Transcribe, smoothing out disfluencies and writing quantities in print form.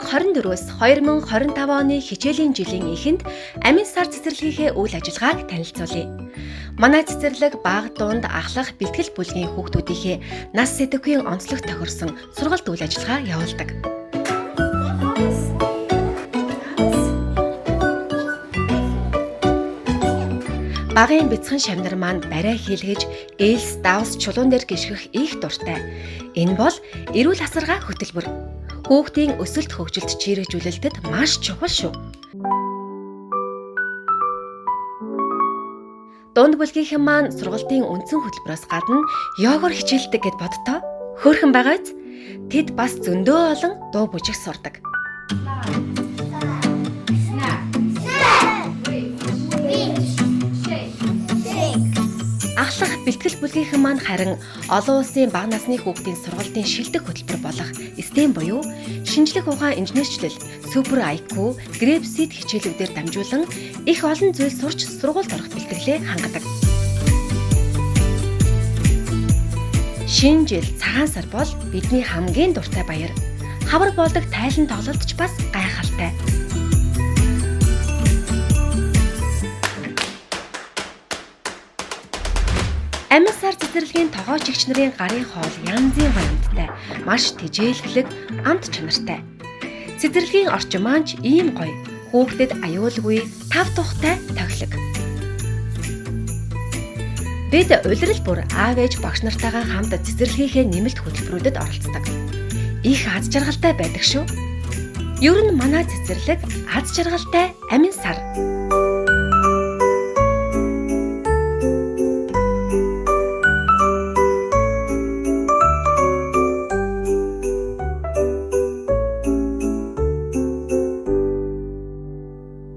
2024-с 2025 оны хичээлийн жилийн эхэнд амин сар цэцэрлэгийнхээ үйл ажиллагааг танилцуулъя. Манай цэцэрлэг бага дунд ахлах бэлтгэл бүлгийн хүүхдүүдийнхээ нас сэдэвхийн онцлог тохирсон сургалт үйл ажиллагаа явуулдаг. Багын бяцхан шавнар маань барай хийлгэж, ээлс давс чулуун дээр гიშгэх их дуртай. Энэ бол эрүүл асаргаа хөтөлбөр. Хүүхдийн өсөлт хөгжилд чирэгжүүлэлтэд маш чухал шүү. Дунд бүлгийнхэн маань сургалтын үндсэн хөтөлбөрөөс гадна йогоор хичээлдэг гэд бодтоо. Хөөрхөн байгаач. Тэд бас зөндөө олон дуу бүжиг сурдаг. Ахлах бэлтгэл бүлгийнхэн маань харин олон улсын бага насны хүүхдийн сургалтын шилдэг хөтөлбөр болох STEM буюу шинжлэх ухаан инженерчлэл, супер IQ, Grepsit хичээлүүдээр дамжуулан их олон зүйл сурч сургуульд орох бэлтгэлээ хангадаг. Шинэ жил цагаан сар бол бидний хамгийн дуртай баяр. Хавар болдог тайлан тоглолтч бас гайхалтай. Амин сар цэцэрлэгийн тогоочигч нарын гарын хоол янзын амттай, маш тэжээлхлэг, амт чанартай. Цэцэрлэгийн орчин маань ч ийм гоё, хүүхдэд аюулгүй, тав тухтай тоглог. Бид улирал бүр аав ээж багш нартайгаа хамт цэцэрлэгийнхээ нэмэлт хөтөлбөрүүдэд оролцдог. Их аз жаргалтай байдаг шүү. Ер нь манай цэцэрлэг аз жаргалтай амин сар.